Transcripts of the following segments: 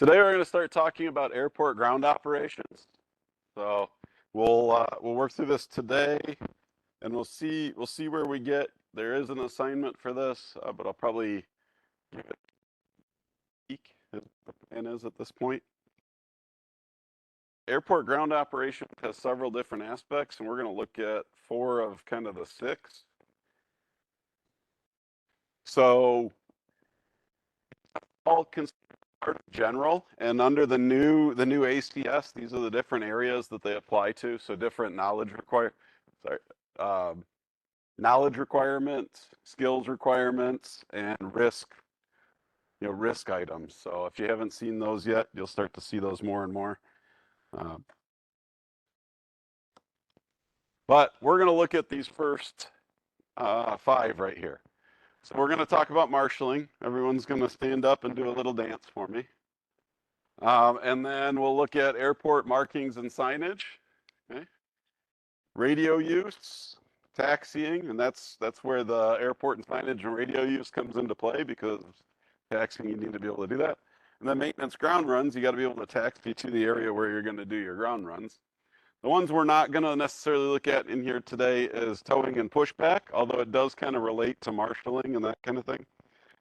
Today we're going to start talking about airport ground operations. So we'll work through this today, and we'll see where we get. There is an assignment for this, but I'll probably give it a week as the plan is at this point. Airport ground operations has several different aspects, and we're going to look at 4 of kind of the 6. So all considered part of general, and under the new ACS, these are the different areas that they apply to. So different knowledge requirements, skills requirements, and risk items. So if you haven't seen those yet, you'll start to see those more and more. But we're going to look at these first 5 right here. So we're going to talk about marshaling. Everyone's going to stand up and do a little dance for me. And then we'll look at airport markings and signage. Okay. Radio use, taxiing, and that's where the airport and signage and radio use comes into play, because taxiing, you need to be able to do that. And then maintenance ground runs, you got to be able to taxi to the area where you're going to do your ground runs. The ones we're not going to necessarily look at in here today is towing and pushback, although it does kind of relate to marshaling and that kind of thing.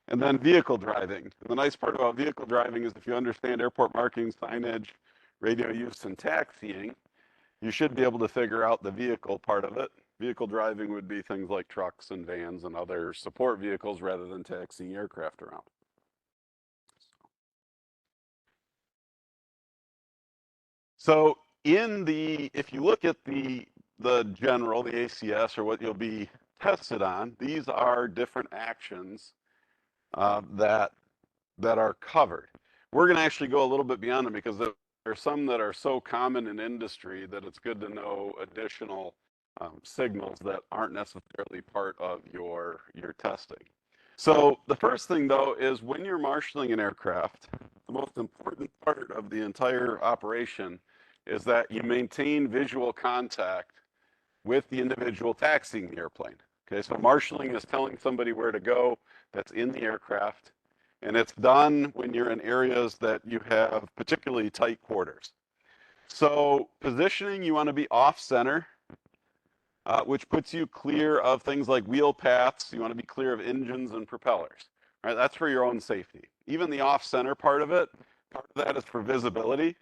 And then vehicle driving. And the nice part about vehicle driving is if you understand airport markings, signage, radio use, and taxiing, you should be able to figure out the vehicle part of it. Vehicle driving would be things like trucks and vans and other support vehicles rather than taxiing aircraft around. So if you look at the general, the ACS, or what you'll be tested on, these are different actions that are covered. We're going to actually go a little bit beyond them, because there are some that are so common in industry that it's good to know additional signals that aren't necessarily part of your testing. So the first thing, though, is when you're marshaling an aircraft, the most important part of the entire operation is that you maintain visual contact with the individual taxiing the airplane. Okay, so marshaling is telling somebody where to go that's in the aircraft, and it's done when you're in areas that you have particularly tight quarters. So positioning, you want to be off center, which puts you clear of things like wheel paths. You want to be clear of engines and propellers. Right? That's for your own safety. Even the off center part of that is for visibility.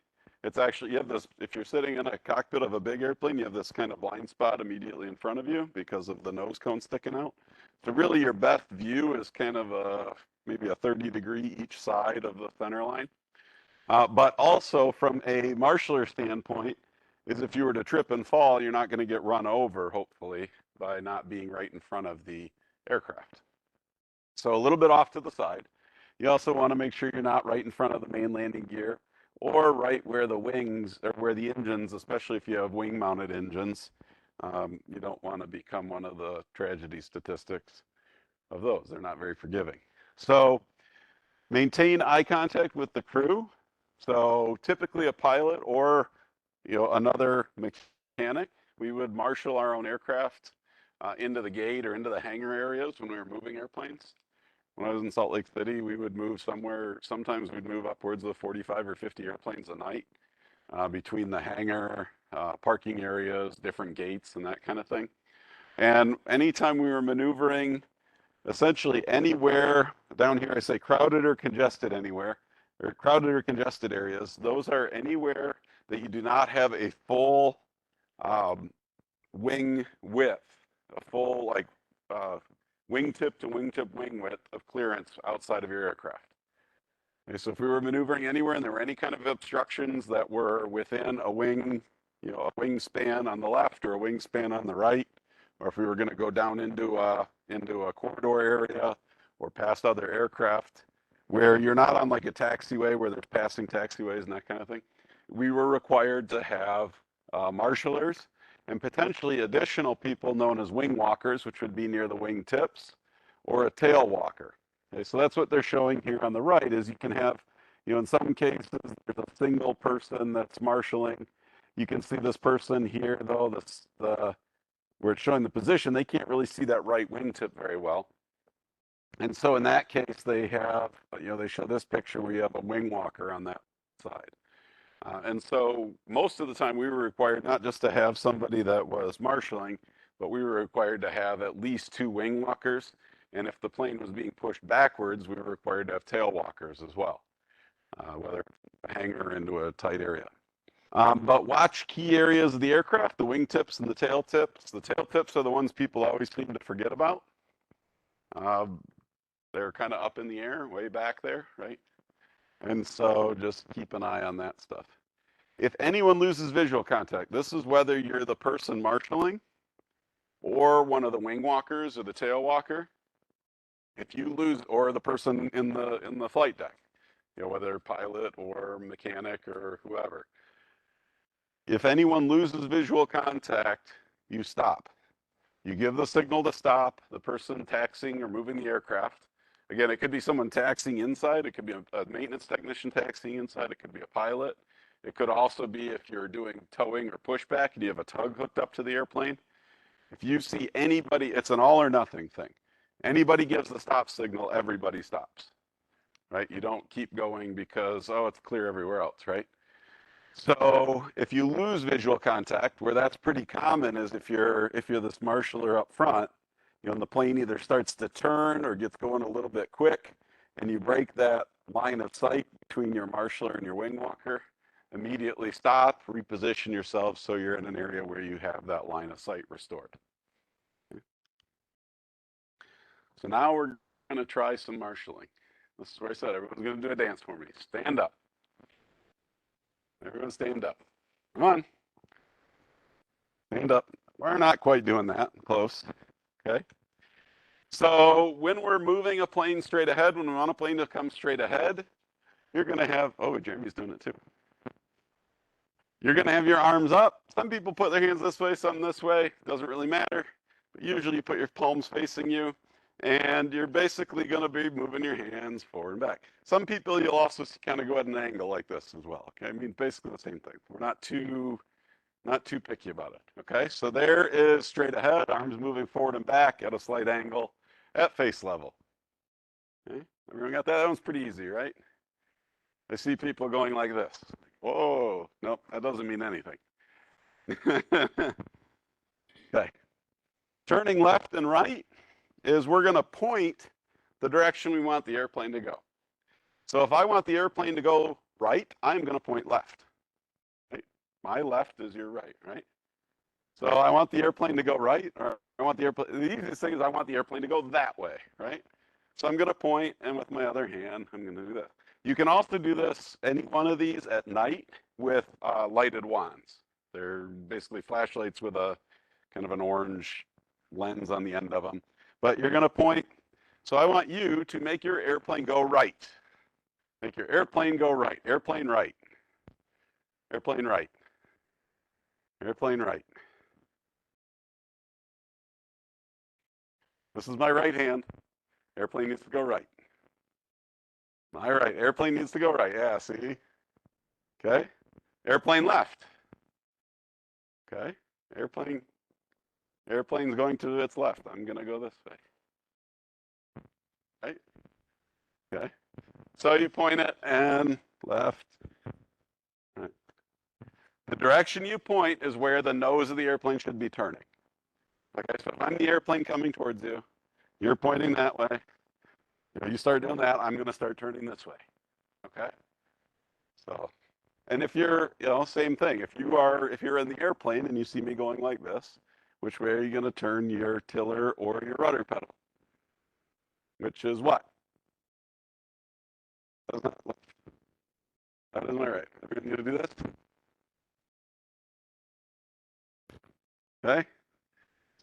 It's actually, you have this, if you're sitting in a cockpit of a big airplane, you have this kind of blind spot immediately in front of you because of the nose cone sticking out. So really your best view is kind of maybe a 30-degree each side of the center line. But also from a marshaller standpoint, is if you were to trip and fall, you're not going to get run over, hopefully, by not being right in front of the aircraft. So a little bit off to the side. You also want to make sure you're not right in front of the main landing gear, or right where the wings, or where the engines, especially if you have wing-mounted engines, you don't want to become one of the tragedy statistics of those. They're not very forgiving. So maintain eye contact with the crew. So typically a pilot or another mechanic, we would marshal our own aircraft into the gate or into the hangar areas when we were moving airplanes. When I was in Salt Lake City, we would move sometimes we'd move upwards of 45 or 50 airplanes a night between the hangar, parking areas, different gates, and that kind of thing. And anytime we were maneuvering, essentially anywhere, down here I say crowded or congested anywhere, or crowded or congested areas, those are anywhere that you do not have a full wing width, a full wingtip to wingtip wing width of clearance outside of your aircraft. Okay, so if we were maneuvering anywhere and there were any kind of obstructions that were within a wing, a wingspan on the left or a wingspan on the right, or if we were going to go down into a corridor area or past other aircraft where you're not on like a taxiway where there's passing taxiways and that kind of thing, we were required to have marshalers and potentially additional people known as wing walkers, which would be near the wing tips, or a tail walker. Okay, so that's what they're showing here on the right, is you can have, in some cases, there's a single person that's marshaling. You can see this person here, though, where it's showing the position, they can't really see that right wingtip very well. And so in that case, they have, they show this picture where you have a wing walker on that side. And so most of the time we were required not just to have somebody that was marshaling, but we were required to have at least two wing walkers. And if the plane was being pushed backwards, we were required to have tail walkers as well, whether a hangar into a tight area. But watch key areas of the aircraft, the wing tips and the tail tips. The tail tips are the ones people always seem to forget about. They're kind of up in the air, way back there, right? And so just keep an eye on that stuff. If anyone loses visual contact, this is whether you're the person marshaling or one of the wing walkers or the tail walker. If you lose, or the person in the flight deck, whether pilot or mechanic or whoever. If anyone loses visual contact, you stop. You give the signal to stop the person taxiing or moving the aircraft. Again, it could be someone taxiing inside. It could be a maintenance technician taxiing inside. It could be a pilot. It could also be if you're doing towing or pushback and you have a tug hooked up to the airplane. If you see anybody, it's an all or nothing thing. Anybody gives the stop signal, everybody stops, right? You don't keep going because, oh, it's clear everywhere else, right? So if you lose visual contact, where that's pretty common is if you're this marshaller up front, and the plane either starts to turn or gets going a little bit quick, and you break that line of sight between your marshaller and your wing walker, immediately stop, reposition yourself so you're in an area where you have that line of sight restored. So now we're going to try some marshalling. This is where I said everyone's going to do a dance for me. Stand up. Everyone stand up. Come on. Stand up. We're not quite doing that. Close. Okay. So when we're moving a plane straight ahead, when we want a plane to come straight ahead, you're going to have, oh, Jeremy's doing it too. You're going to have your arms up. Some people put their hands this way, some this way. Doesn't really matter. But usually you put your palms facing you, and you're basically going to be moving your hands forward and back. Some people, you'll also kind of go at an angle like this as well. Okay, I mean, basically the same thing. We're not too picky about it. Okay, so there is straight ahead, arms moving forward and back at a slight angle at face level. Okay, everyone got that? That one's pretty easy, right? I see people going like this. Whoa, nope, that doesn't mean anything. Okay, turning left and right is we're going to point the direction we want the airplane to go. So if I want the airplane to go right, I'm going to point left. Right? My left is your right, right? So I want the airplane to go right, or I want the airplane, the easiest thing is I want the airplane to go that way, right? So I'm going to point, and with my other hand, I'm going to do this. You can also do this, any one of these at night with lighted wands. They're basically flashlights with a kind of an orange lens on the end of them. But you're going to point. So I want you to make your airplane go right. Make your airplane go right. Airplane right. Airplane right. Airplane right. This is my right hand. Airplane needs to go right. My right. Airplane needs to go right. Yeah, see? Okay. Airplane left. Okay. Airplane's going to its left. I'm going to go this way. Right? Okay. So you point it and left. Right. The direction you point is where the nose of the airplane should be turning. Okay, so if I'm the airplane coming towards you, you're pointing that way. You start doing that, I'm going to start turning this way. Okay. So, and if you're, same thing. If you're in the airplane and you see me going like this, which way are you going to turn your tiller or your rudder pedal? Which is what? That's not left. That is my right. Are we going to do this? Okay.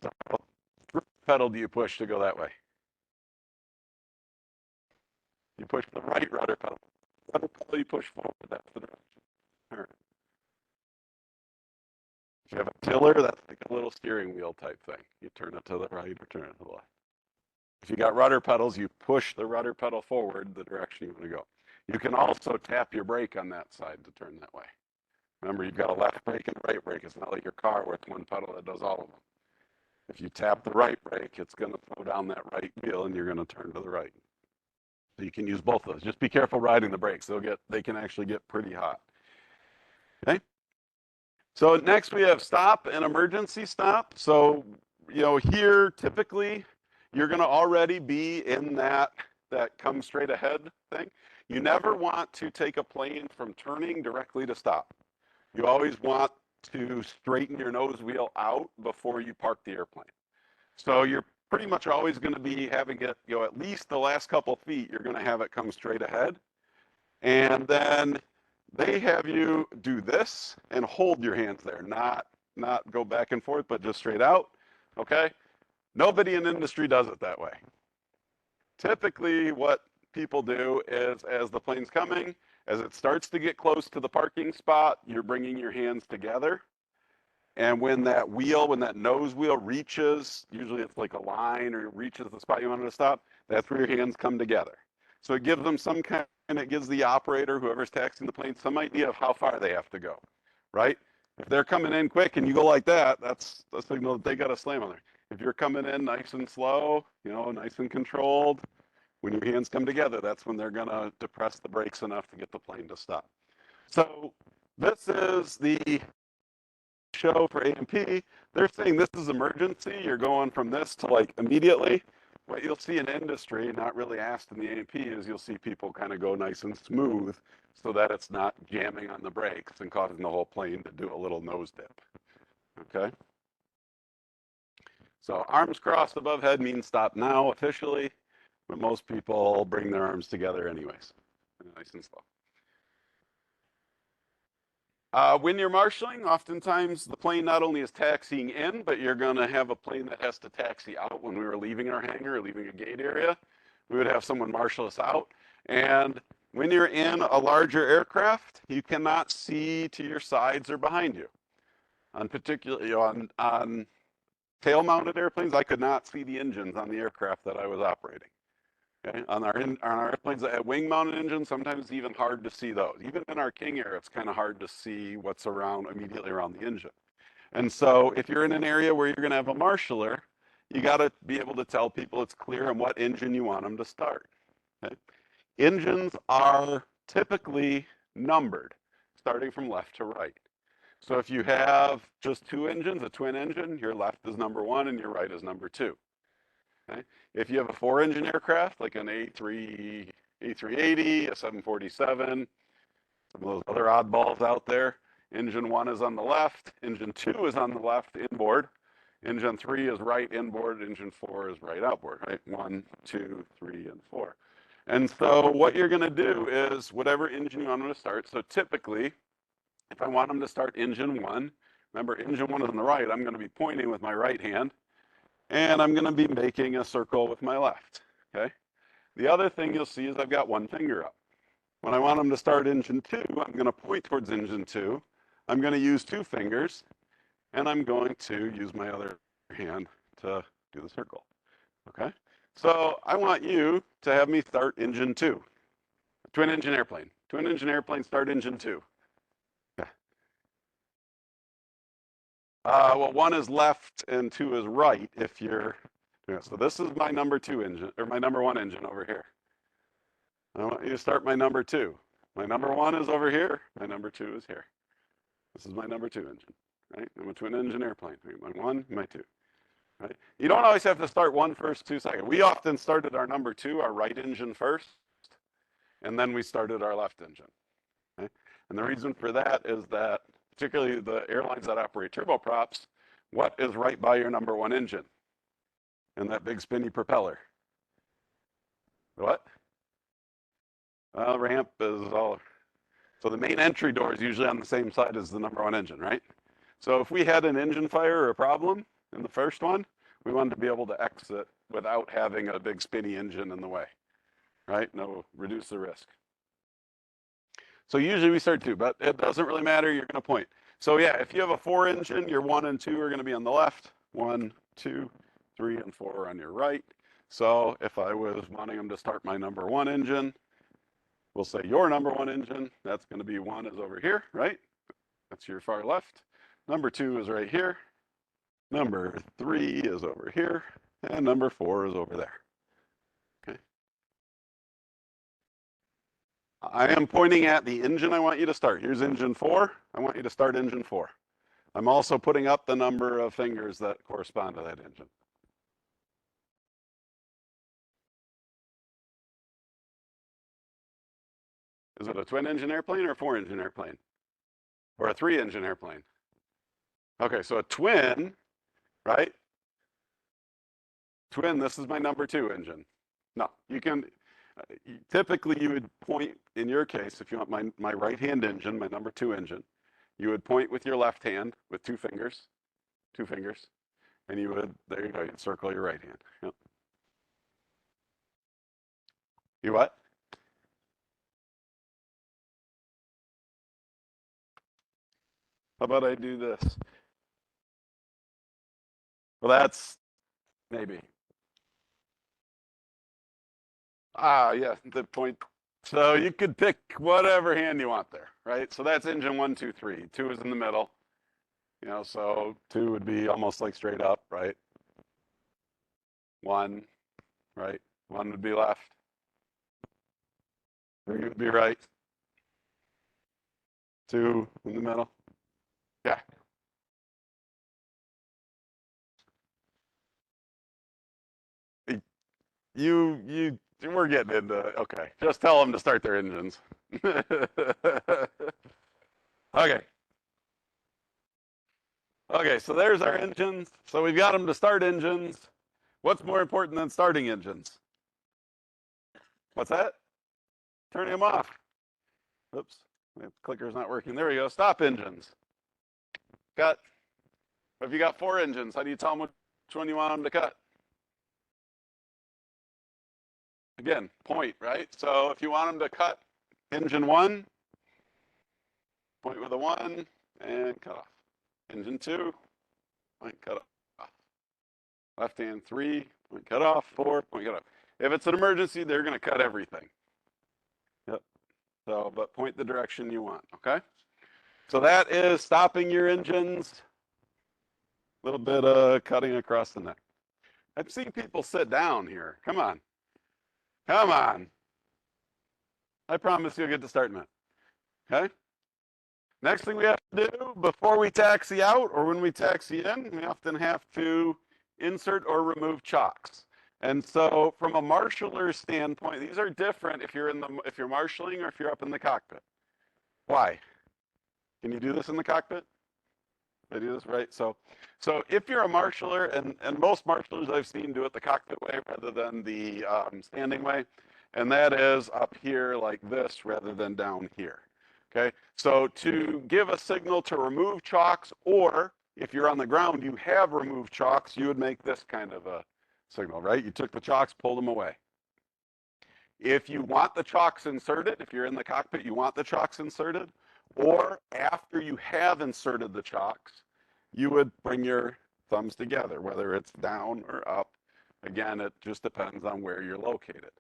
So, which pedal do you push to go that way? You push the right rudder pedal. Rudder pedal you push forward. That's the direction. All right. If you have a tiller, that's like a little steering wheel type thing. You turn it to the right or turn it to the left. If you got rudder pedals, you push the rudder pedal forward the direction you want to go. You can also tap your brake on that side to turn that way. Remember, you've got a left brake and a right brake. It's not like your car where it's one pedal that does all of them. If you tap the right brake, it's going to throw down that right wheel and you're going to turn to the right. So you can use both of those. Just be careful riding the brakes. They can actually get pretty hot. Okay. So next we have stop and emergency stop. So, here typically you're going to already be in that come straight ahead thing. You never want to take a plane from turning directly to stop. You always want to straighten your nose wheel out before you park the airplane. So you're pretty much always going to be having it, at least the last couple feet, you're going to have it come straight ahead. And then they have you do this and hold your hands there, not go back and forth, but just straight out. Okay? Nobody in industry does it that way. Typically, what people do is as the plane's coming, as it starts to get close to the parking spot, you're bringing your hands together. And when that nose wheel reaches, usually it's like a line or it reaches the spot you want it to stop, that's where your hands come together. So it gives them it gives the operator, whoever's taxiing the plane, some idea of how far they have to go, right? If they're coming in quick and you go like that, that's a signal that they got to slam on there. If you're coming in nice and slow, nice and controlled, when your hands come together, that's when they're going to depress the brakes enough to get the plane to stop. So this is the show for A&P. They're saying this is emergency. You're going from this to like immediately. What you'll see in industry, not really asked in the A&P, is you'll see people kind of go nice and smooth so that it's not jamming on the brakes and causing the whole plane to do a little nose dip. Okay? So arms crossed above head means stop now officially, but most people bring their arms together anyways. Nice and slow. When you're marshaling, oftentimes the plane not only is taxiing in, but you're going to have a plane that has to taxi out. When we were leaving our hangar or leaving a gate area, we would have someone marshal us out. And when you're in a larger aircraft, you cannot see to your sides or behind you. On tail-mounted airplanes, I could not see the engines on the aircraft that I was operating. Okay? On our airplanes that have wing-mounted engines, sometimes it's even hard to see those. Even in our King Air, it's kind of hard to see what's immediately around the engine. And so if you're in an area where you're going to have a marshaller, you got to be able to tell people it's clear on what engine you want them to start. Okay? Engines are typically numbered, starting from left to right. So if you have just two engines, a twin engine, your left is number one and your right is number two. Okay? If you have a four-engine aircraft, like an A380, a 747, some of those other oddballs out there, engine one is on the left, engine two is on the left inboard, engine three is right inboard, engine four is right outboard, right? 1, 2, 3, and 4. And so what you're going to do is whatever engine you want them to start. So typically, if I want them to start engine one, remember engine one is on the right, I'm going to be pointing with my right hand, and I'm going to be making a circle with my left, okay? The other thing you'll see is I've got one finger up. When I want them to start engine two, I'm going to point towards engine two. I'm going to use two fingers, and I'm going to use my other hand to do the circle, okay? So I want you to have me start engine two. Twin engine airplane. Twin engine airplane, start engine two. Well, one is left and two is right if you're, so this is my number two engine, or my number one engine over here. I want you to start my number two. My number one is over here. My number two is here. This is my number two engine, right? I'm a twin engine airplane. My one, my two, right? You don't always have to start one first, two second. We often started our number two, our right engine first, and then we started our left engine. Okay? And the reason for that is that particularly the airlines that operate turboprops, what is right by your number one engine? And that big spinny propeller. What? Ramp is all. So the main entry door is usually on the same side as the number one engine, right? So if we had an engine fire or a problem in the first one, we wanted to be able to exit without having a big spinny engine in the way, right? No, reduce the risk. So usually we start two, but it doesn't really matter. You're going to point. So yeah, if you have a four engine, your one and two are going to be on the left. 1, 2, 3, and 4 are on your right. So if I was wanting them to start my number one engine, we'll say your number one engine. That's going to be one is over here, right? That's your far left. Number two is right here. Number 3 is over here, and number 4 is over there. Okay. I am pointing at the engine I want you to start. Here's engine 4. I want you to start engine 4. I'm also putting up the number of fingers that correspond to that engine. Is it a twin engine airplane or a 4-engine airplane? Or a 3-engine airplane? Okay, so a twin, right? Twin, this is my number 2 engine. No, you can, typically you would point, in your case, if you want my right-hand engine, my number 2 engine, you would point with your left hand with 2 fingers, and you would, there you go, you'd circle your right hand. Yep. You what? How about I do this? Well, that's maybe. Ah, yeah, the point. So you could pick whatever hand you want there, right? So that's engine 1, 2, 3. 2 is in the middle, so 2 would be almost like straight up, right? 1, right? 1 would be left. 3 would be right. 2 in the middle. Yeah. We're getting into, okay. Just tell them to start their engines. Okay. Okay, so there's our engines. So we've got them to start engines. What's more important than starting engines? What's that? Turning them off. Oops, the clicker's not working. There we go. Stop engines. Cut. If you got 4 engines, how do you tell them which one you want them to cut? Again, point, right? So if you want them to cut engine 1, point with a 1 and cut off. Engine 2, point, cut off. Left hand 3, point, cut off. 4, point, cut off. If it's an emergency, they're going to cut everything. Yep. So, but point the direction you want, okay? So that is stopping your engines. A little bit of cutting across the neck. I've seen people sit down here. Come on. Come on. I promise you'll get to start in it. Okay? Next thing we have to do before we taxi out or when we taxi in, we often have to insert or remove chocks. And so from a marshaller standpoint, these are different if you're marshalling or if you're up in the cockpit. Why? Can you do this in the cockpit? I do this right. So if you're a marshaller, and most marshallers I've seen do it the cockpit way rather than the standing way, and that is up here like this rather than down here. Okay. So to give a signal to remove chocks, or if you're on the ground, you have removed chocks, you would make this kind of a signal, right? You took the chocks, pulled them away. If you want the chocks inserted, if you're in the cockpit, you want the chocks inserted, or after you have inserted the chocks, you would bring your thumbs together, whether it's down or up. Again, it just depends on where you're located.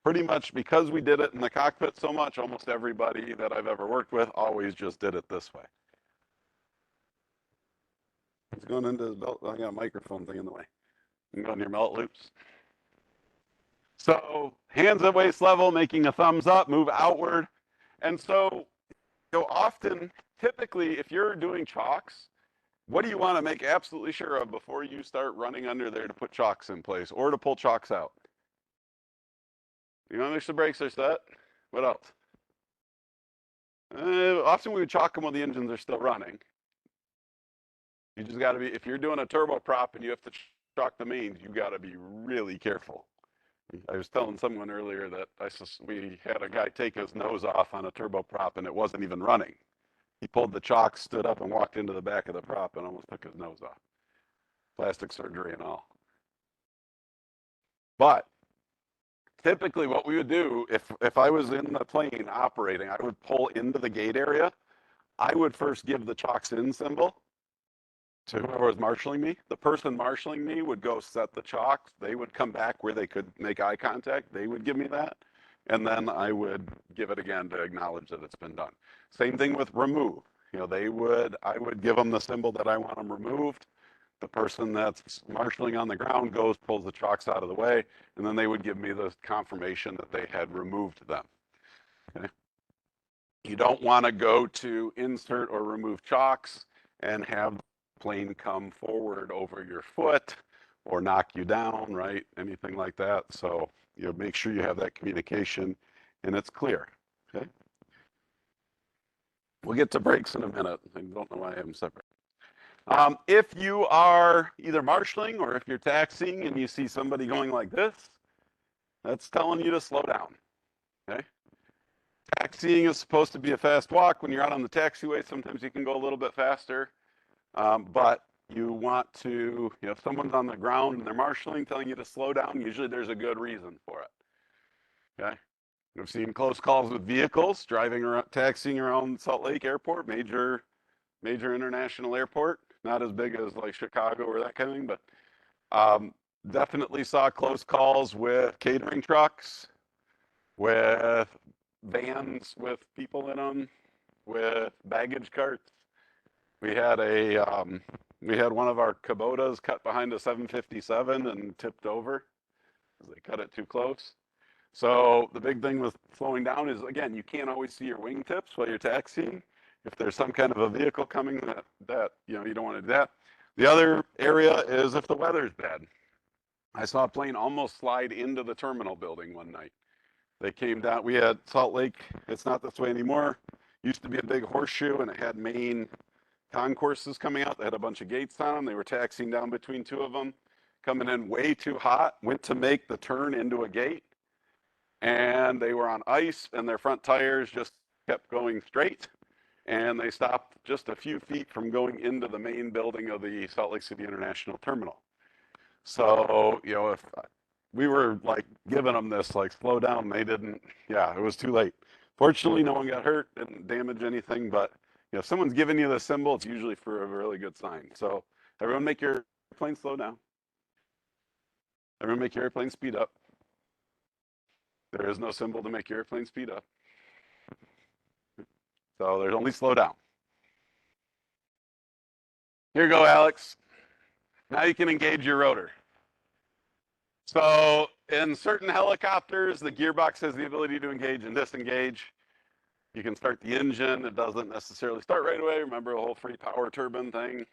Pretty much because we did it in the cockpit so much, almost everybody that I've ever worked with always just did it this way. It's going into his belt. I got a microphone thing in the way. You can go in your belt loops. So hands at waist level, making a thumbs up, move outward. And so often, typically, if you're doing chocks, what do you want to make absolutely sure of before you start running under there to put chocks in place or to pull chocks out? You want to make sure the brakes are set. What else? Often we would chalk them when the engines are still running. You just got to be, if you're doing a turboprop and you have to chalk the mains, you got to be really careful. I was telling someone earlier that we had a guy take his nose off on a turboprop and it wasn't even running. He pulled the chocks, stood up, and walked into the back of the prop and almost took his nose off. Plastic surgery and all. But typically what we would do, if I was in the plane operating, I would pull into the gate area. I would first give the chocks in symbol to whoever was marshaling me. The person marshaling me would go set the chocks. They would come back where they could make eye contact. They would give me that. And then I would give it again to acknowledge that it's been done. Same thing with remove. I would give them the symbol that I want them removed. The person that's marshaling on the ground goes, pulls the chocks out of the way, and then they would give me the confirmation that they had removed them. Okay. You don't want to go to insert or remove chocks and have the plane come forward over your foot or knock you down, right? Anything like that. So you know, make sure you have that communication and it's clear. Okay. We'll get to brakes in a minute. I don't know why I have them separate. If you are either marshaling or if you're taxiing and you see somebody going like this, that's telling you to slow down. Okay. Taxiing is supposed to be a fast walk. When you're out on the taxiway, sometimes you can go a little bit faster, but you want to, you know, if someone's on the ground and they're marshaling, telling you to slow down, usually there's a good reason for it. Okay. We've seen close calls with vehicles driving around, taxiing around Salt Lake Airport, major international airport, not as big as like Chicago or that kind of thing, but definitely saw close calls with catering trucks, with vans with people in them, with baggage carts. We had one of our Kubotas cut behind a 757 and tipped over because they cut it too close. So the big thing with slowing down is, again, you can't always see your wingtips while you're taxiing. If there's some kind of a vehicle coming that you know, you don't want to do that. The other area is if the weather's bad. I saw a plane almost slide into the terminal building one night. They came down. We had Salt Lake. It's not this way anymore. Used to be a big horseshoe, and it had main concourses coming out. They had a bunch of gates on them. They were taxiing down between two of them, coming in way too hot. Went to make the turn into a gate, and they were on ice, and their front tires just kept going straight. And they stopped just a few feet from going into the main building of the Salt Lake City International Terminal. So, you know, if we were like giving them this, like, slow down, they didn't, yeah, it was too late. Fortunately, no one got hurt, didn't damage anything, but you know, if someone's giving you the symbol, it's usually for a really good sign. So everyone make your airplane slow down. Everyone make your airplane speed up. There is no symbol to make your airplane speed up. So there's only slow down. Here you go, Alex. Now you can engage your rotor. So in certain helicopters, the gearbox has the ability to engage and disengage. You can start the engine. It doesn't necessarily start right away. Remember the whole free power turbine thing,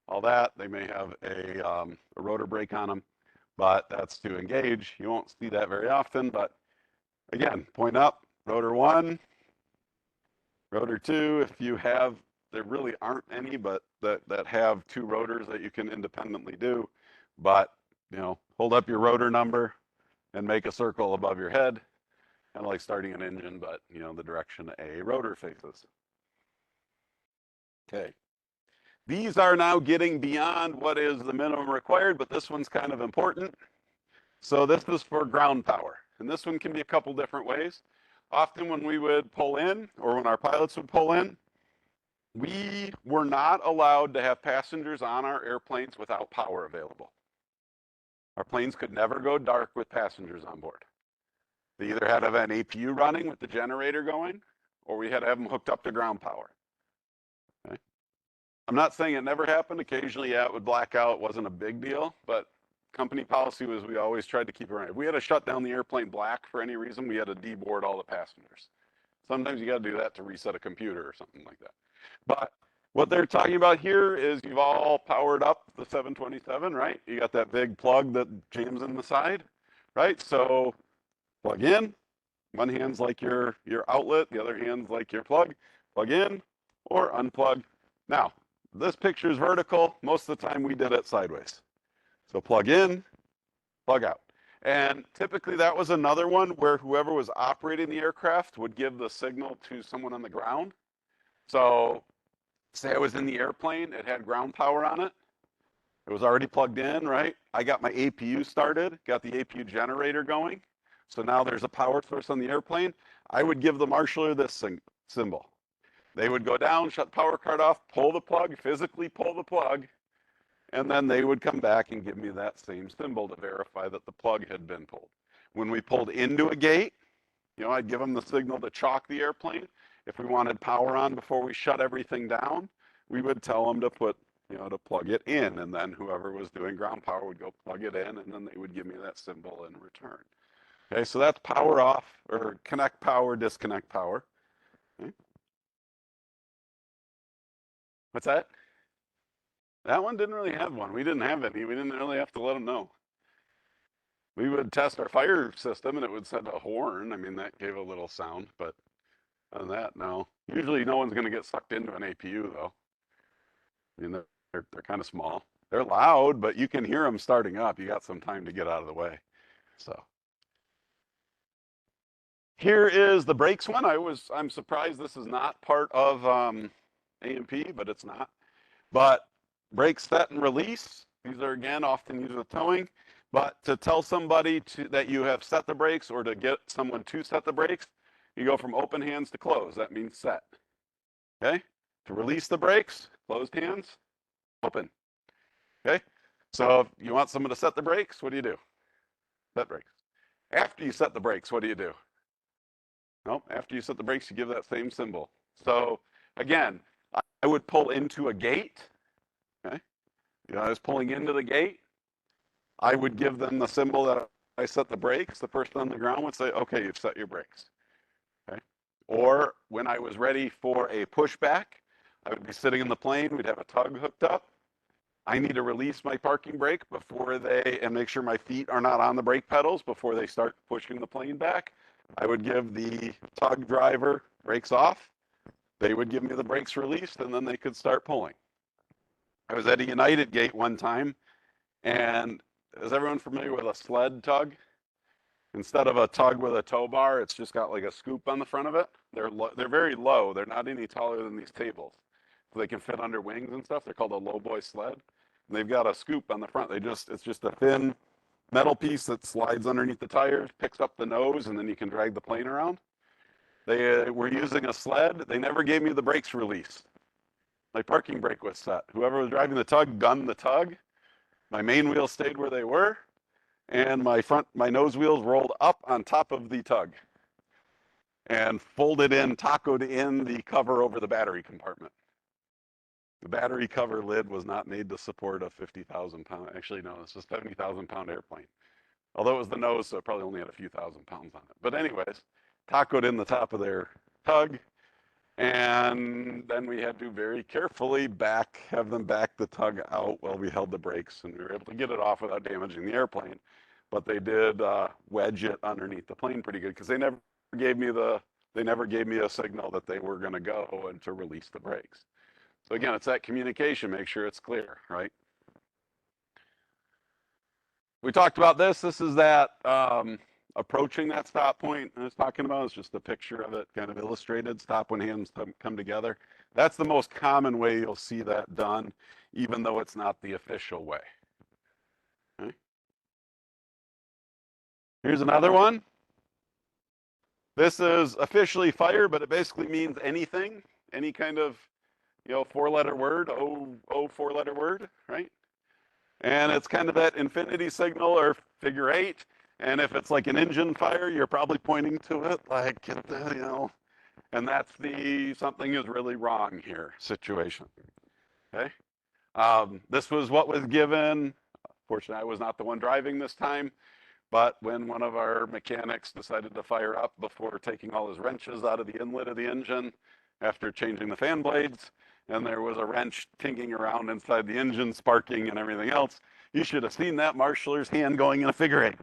all that. They may have a rotor brake on them, but that's to engage. You won't see that very often, but again, point up, rotor one, rotor two. If you have, there really aren't any, but that have two rotors that you can independently do. But, you know, hold up your rotor number and make a circle above your head, kind of like starting an engine, but, you know, the direction a rotor faces. Okay. These are now getting beyond what is the minimum required, but this one's kind of important. So this is for ground power, and this one can be a couple different ways. Often when we would pull in, or when our pilots would pull in, we were not allowed to have passengers on our airplanes without power available. Our planes could never go dark with passengers on board. They either had to have an APU running with the generator going, or we had to have them hooked up to ground power. Okay? I'm not saying it never happened. Occasionally, yeah, it would black out. It wasn't a big deal, but company policy was we always tried to keep it running. If we had to shut down the airplane black for any reason, we had to deboard all the passengers. Sometimes you got to do that to reset a computer or something like that. But what they're talking about here is you've all powered up the 727, right? You got that big plug that jams in the side, right? So plug in. One hand's like your outlet, the other hand's like your plug. Plug in or unplug. Now, this picture is vertical. Most of the time we did it sideways. So plug in, plug out. And typically that was another one where whoever was operating the aircraft would give the signal to someone on the ground. So say I was in the airplane, it had ground power on it. It was already plugged in, right? I got my APU started, got the APU generator going. So now there's a power source on the airplane. I would give the marshaller this symbol. They would go down, shut the power card off, pull the plug, physically pull the plug, and then they would come back and give me that same symbol to verify that the plug had been pulled. When we pulled into a gate, you know, I'd give them the signal to chalk the airplane. If we wanted power on before we shut everything down, we would tell them to put to plug it in, and then whoever was doing ground power would go plug it in, and then they would give me that symbol in return. Okay, so that's power off, or connect power, disconnect power. Okay. What's that? That one didn't really have one. We didn't have any. We didn't really have to let them know. We would test our fire system, and it would send a horn. I mean, that gave a little sound, but other than that, no. Usually, no one's going to get sucked into an APU, though. I mean, they're kind of small. They're loud, but you can hear them starting up. You got some time to get out of the way. So here is the brakes one. I'm surprised this is not part of AMP, but it's not. But brake set and release. These are again often used with towing. But to tell somebody that you have set the brakes, or to get someone to set the brakes, you go from open hands to closed. That means set. Okay. To release the brakes, closed hands, open. Okay. So if you want someone to set the brakes, what do? Set brakes. After you set the brakes, what do? Nope. After you set the brakes, you give that same symbol. So again, I would pull into a gate. Okay. I was pulling into the gate. I would give them the symbol that I set the brakes. The person on the ground would say, okay, you've set your brakes. Okay. Or when I was ready for a pushback, I would be sitting in the plane. We'd have a tug hooked up. I need to release my parking brake and make sure my feet are not on the brake pedals before they start pushing the plane back. I would give the tug driver brakes off. They would give me the brakes released, and then they could start pulling. I was at a United gate one time, and is everyone familiar with a sled tug? Instead of a tug with a tow bar, it's just got like a scoop on the front of it. They're very low. They're not any taller than these tables. So they can fit under wings and stuff. They're called a low boy sled. And they've got a scoop on the front. It's just a thin metal piece that slides underneath the tires, picks up the nose, and then you can drag the plane around. They were using a sled. They never gave me the brakes released. My parking brake was set. Whoever was driving the tug gunned the tug. My main wheels stayed where they were, and my nose wheels rolled up on top of the tug and tacoed in the cover over the battery compartment. The battery cover lid was not made to support a 50,000 pound, actually no, it's a 70,000 pound airplane. Although it was the nose, so it probably only had a few thousand pounds on it. But anyways, tacoed in the top of their tug, and then we had to very carefully have them back the tug out while we held the brakes, and we were able to get it off without damaging the airplane. But they did wedge it underneath the plane pretty good, because they never gave me a signal that they were going to go and to release the brakes. So again, it's that communication. Make sure it's clear, right? We talked about this. This is that approaching that stop point I was talking about. It's just a picture of it kind of illustrated. Stop when hands come together. That's the most common way you'll see that done, even though it's not the official way. Okay. Here's another one. This is officially fire, but it basically means anything, any kind of, four-letter word, four-letter word, right? And it's kind of that infinity signal or figure eight. And if it's like an engine fire, you're probably pointing to it like, and that's the something is really wrong here situation. Okay. This was what was given. Fortunately, I was not the one driving this time, but when one of our mechanics decided to fire up before taking all his wrenches out of the inlet of the engine after changing the fan blades, and there was a wrench tinging around inside the engine, sparking and everything else, you should have seen that marshaler's hand going in a figure eight.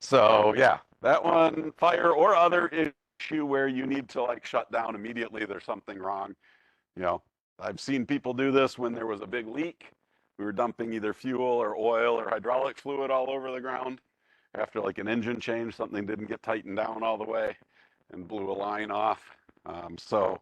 So yeah, that one, fire or other issue where you need to like shut down immediately, there's something wrong. I've seen people do this when there was a big leak. We were dumping either fuel or oil or hydraulic fluid all over the ground. After like an engine change, something didn't get tightened down all the way and blew a line off. So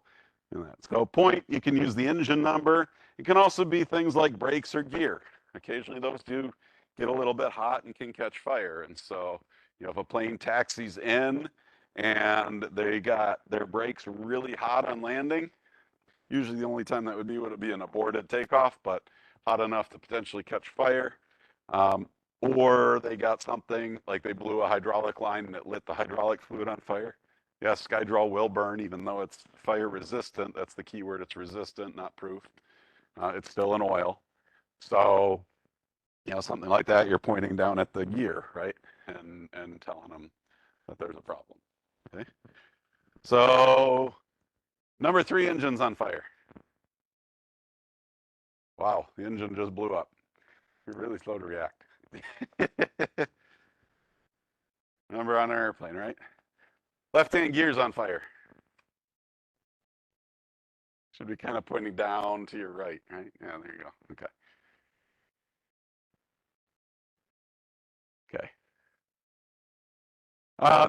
that's no point. You can use the engine number. It can also be things like brakes or gear. Occasionally those do get a little bit hot and can catch fire. And so, if a plane taxis in and they got their brakes really hot on landing, usually the only time that would be an aborted takeoff, but hot enough to potentially catch fire. Or they got something like they blew a hydraulic line and it lit the hydraulic fluid on fire. Yes, Skydrow will burn even though it's fire resistant. That's the key word. It's resistant, not proof. It's still an oil. So, something like that, you're pointing down at the gear, right? And telling them that there's a problem. Okay. So, number 3, engine's on fire. Wow, the engine just blew up. You're really slow to react. Remember on an airplane, right? Left-hand gear's on fire. Should be kind of pointing down to your right, right? Yeah, there you go. Okay. Okay.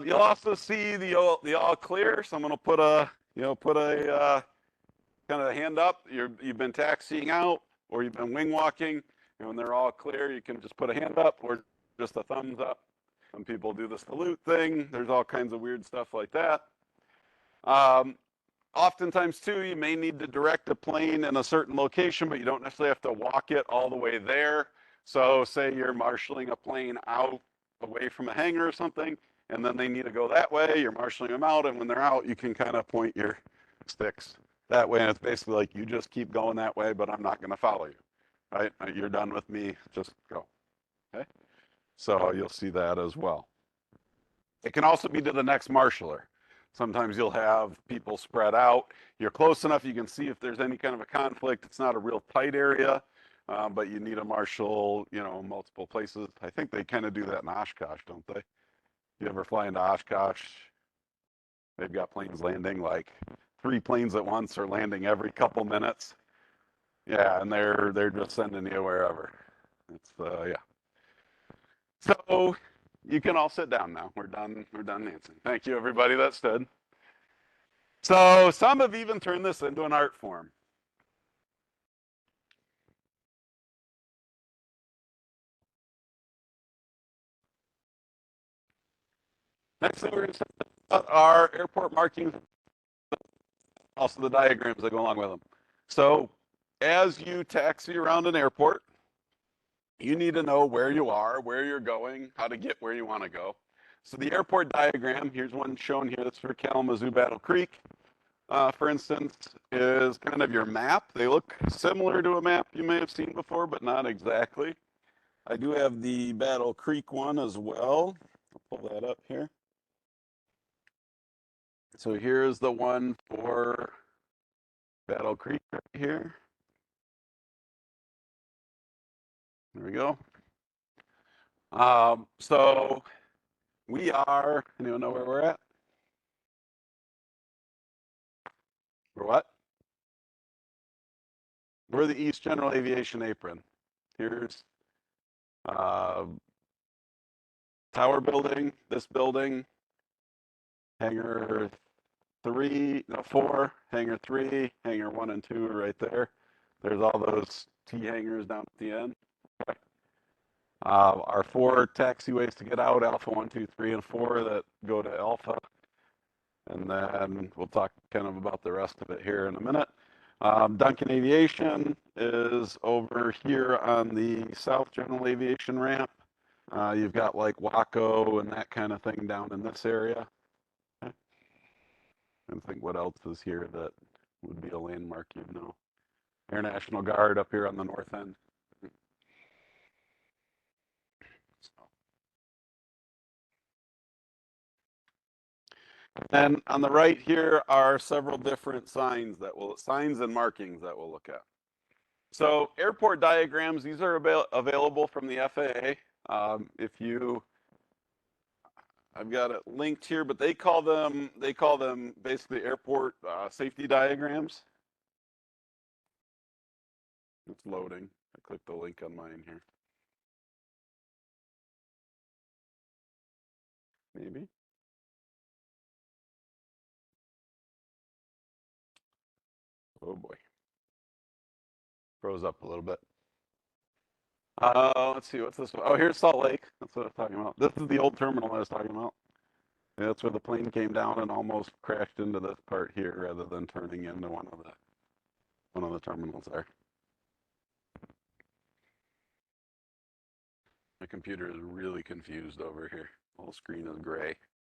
You'll also see the all clear. Someone will put a kind of a hand up. You've been taxiing out, or you've been wing walking, and when they're all clear, you can just put a hand up or just a thumbs up. Some people do the salute thing. There's all kinds of weird stuff like that. Um, Oftentimes, too, you may need to direct a plane in a certain location, but you don't necessarily have to walk it all the way there. So, say you're marshaling a plane out away from a hangar or something, and then they need to go that way. You're marshaling them out, and when they're out, you can kind of point your sticks that way. And it's basically like you just keep going that way, but I'm not going to follow you. Right? You're done with me. Just go. Okay. So you'll see that as well. It can also be to the next marshaller. Sometimes you'll have people spread out. You're close enough you can see if there's any kind of a conflict. It's not a real tight area, but you need a marshal, multiple places. I think they kind of do that in Oshkosh, don't they? You ever fly into Oshkosh? They've got planes landing like 3 planes at once or landing every couple minutes. Yeah, and they're just sending you wherever. It's yeah. So you can all sit down now. We're done. We're done dancing. Thank you, everybody that stood. So some have even turned this into an art form. Next thing we're going to talk about are airport markings, also the diagrams that go along with them. So as you taxi around an airport, you need to know where you are, where you're going, how to get where you want to go. So the airport diagram, here's one shown here that's for Kalamazoo Battle Creek, for instance, is kind of your map. They look similar to a map you may have seen before, but not exactly. I do have the Battle Creek one as well. I'll pull that up here. So here's the one for Battle Creek right here. There we go. So we are, anyone know where we're at? We're what? We're the East General Aviation Apron. Here's uh, Tower Building, this building, Hangar 3, no, 4, Hangar 3, Hangar 1 and 2 are right there. There's all those T hangars down at the end. Our 4 taxiways to get out, Alpha 1, 2, 3, and 4 that go to Alpha. And then we'll talk kind of about the rest of it here in a minute. Duncan Aviation is over here on the South General Aviation ramp. You've got like Waco and that kind of thing down in this area. Okay. And think what else is here that would be a landmark, Air National Guard up here on the north end. And on the right here are several different signs and markings that we'll look at. So airport diagrams, these are available from the FAA. I've got it linked here, but they call them basically airport safety diagrams. It's loading. I clicked the link on mine here. Maybe. Oh boy. Froze up a little bit. Let's see, what's this one? Oh, here's Salt Lake. That's what I was talking about. This is the old terminal I was talking about. Yeah, that's where the plane came down and almost crashed into this part here rather than turning into one of the terminals there. My computer is really confused over here. The whole screen is gray.